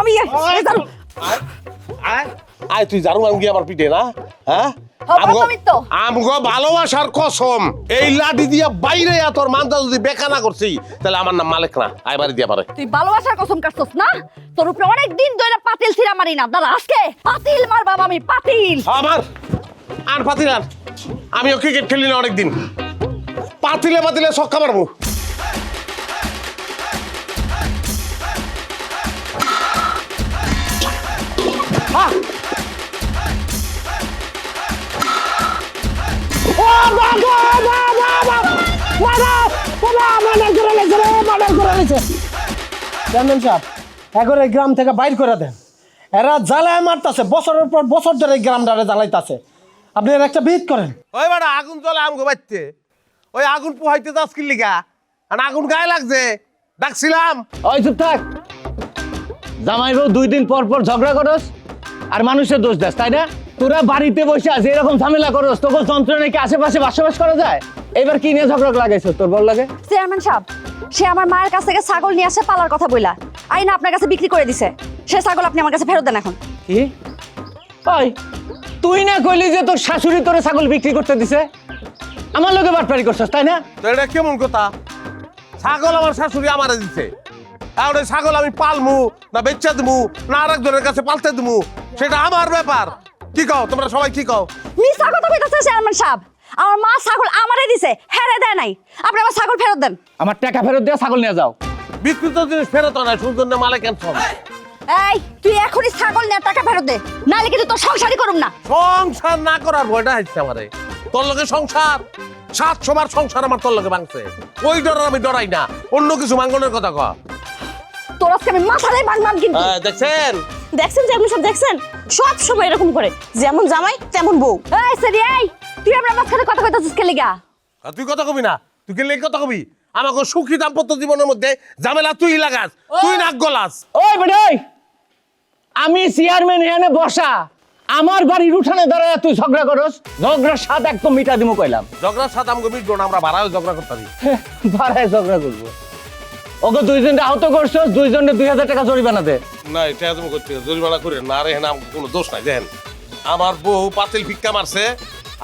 আমি আয় তুই জারু আনগি আমার পিঠে না হ্যাঁ আমগো ভালোবাসার কসম এই লাঠি দিয়া বাইরে তোর মানটা যদি বেকানা করছি তাহলে আমার নাম মালিক না আয় বাড়ি দিয়া পারে তুই ভালোবাসার কসম কাটছস না তোর উপরে অনেক দিন ধরে পাতিল ছিড়া মারি না দাদা আজকে পাতিল মার বাবা আমি পাতিল আমার আর পাতিল আর আমিও ক্রিকেট খেলি না অনেকদিন পাতিলে পাতিলে ছক্কা মারবো গ্রাম থেকে বাইর করে দেন এরা জ্বালায় মারতাছে বছরের পর বছর ধরে গ্রামটারে জ্বালাইতাছে আপনি এর একটা বিহিত করেন ওই বেটা আগুন জ্বলে আমগো বাইতে ওই আগুন পোহাইতে যাস কি লিগা আর আগুন গায়ে লাগছে ডাকছিলাম ওই চুপ থাক জামাই বউ 2 দিন পর পর ঝগড়া করস আর মানুষের দোষ দাস তাই না তোরা বাড়িতে বসে আছে এরকম ঝামেলা করস তোকে যন্ত্রণা কি আশেপাশে বসবাস করা যায় এবার কি নিয়ে ঝগড়া লাগাইছো তোর বল লাগে চেয়ারম্যান সাহেব সে আমার মায়ের কাছ থেকে ছাগল নিয়ে আসে পালার কথা বইলা আইনা আপনার কাছে বিক্রি করে দিছে সে ছাগল আপনি আমার কাছে ফেরত দেন এখন কি ওই তুই না কইলি যে তোর শাশুড়ি তোরে ছাগল বিক্রি করতে দিছে আমার লগে বাটপারি করছস তাই না তো এটা কেমন কথা ছাগল আমার শাশুড়ি আমারে দিছে আর ওই ছাগল আমি পালমু না বেচা দিমু না আরেকজনের কাছে পালতে দিমু সেটা আমার ব্যাপার কি কও তোমরা সবাই কি কও মিছা কথা কইতাছে চেয়ারম্যান সাহেব আমার মা ছাগল আমারে দিছে হেরে দেয় নাই আপনি আমার ছাগল ফেরত দেন আমার টাকা ফেরত দিয়ে ছাগল নিয়ে যাও বিকৃত জিনিস ফেরত না সুন্দর মালিক ক্যান্সল এই তুই এখনই ছাগল নিয়ে টাকা ফেরত দে নালে কিন্তু তোর সংসারই করুম না সংসার না করার ভয়টা হচ্ছে আমারে তোর লগে সংসার 700 বার সংসার আমার তোর লগে ভাঙছে ওই ডর আমি ডরাই না অন্য কিছু মাঙ্গনের কথা কয় তোর আজকে আমি মাথায় ভাঙলাম কিন্তু দেখছেন দেখছেন যে আপনি সব দেখছেন সব সময় এরকম করে যেমন জামাই তেমন বউ এই সরি এই তুই আমরা মাঝখানে কথা কইতাছিস কে লাগা তুই কথা কবি না তুই কে লেগে কথা কবি আমাকে সুখী দাম্পত্য জীবনের মধ্যে ঝামেলা তুই লাগাস তুই নাক গলাস ওই বেটা আমি চেয়ারম্যান এখানে বসা আমার বাড়ির উঠানে দাঁড়ায় তুই ঝগড়া করস ঝগড়ার স্বাদ একদম মিটা দিমু কইলাম ঝগড়ার সাথে আমাকে মিটবো না আমরা ভাড়ায় ঝগড়া করতে পারি ভাড়ায় ঝগড়া করবো ওকে 2 জনকে আহত করছস 2 জনে 2000 টাকা জরিমানা দে না এটা তুমি করতে জরিমানা করে না রে না আমাকে কোনো দোষ নাই দেখেন আমার বউ পাতিল ভিক্ষা মারছে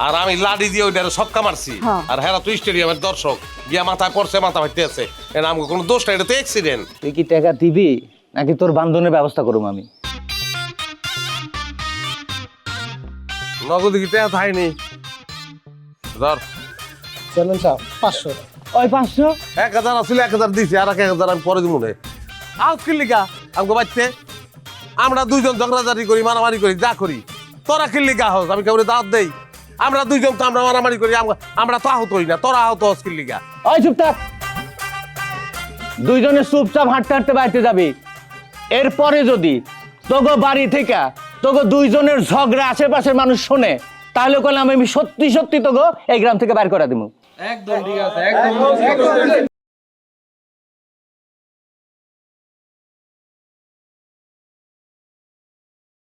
আর আমি লাডি দিয়ে ওইটারে ছক্কা মারছি আর হেরা তুই স্টেডিয়ামের দর্শক গিয়া মাথায় পড়ছে মাথা ভাইতে আছে এটা আমাকে কোনো দোষ নাই এটা তো অ্যাক্সিডেন্ট তুই কি টাকা দিবি নাকি তোর বান্ধনের ব্যবস্থা করুম আমি নগদ কি টাকা থাইনি ধর চেয়ারম্যান সাহেব 500 ওই 500 1000 আসলে 1000 দিছি আর 1000 আমি পরে দিব না আজ কি লিগা আমাকে বাইতে আমরা দুইজন ঝগড়াঝাটি করি মারামারি করি যা করি তোরা কি লিগা হস আমি কেউ দাঁত দেই আমরা দুইজন তো আমরা মারামারি করি আমরা তো আহত হই না তোরা আহত হস কি লিগা ওই চুপ থাক 2 জনে চুপচাপ হাঁটতে হাঁটতে বাইতে যাবি এরপরে যদি তোগো বাড়ি থেকে তোগো 2 জনের ঝগড়া আশেপাশের মানুষ শোনে তাহলে কইলাম আমি সত্যি সত্যি তোগো এই গ্রাম থেকে বাইর করে দিমু একদম ঠিক আছে একদম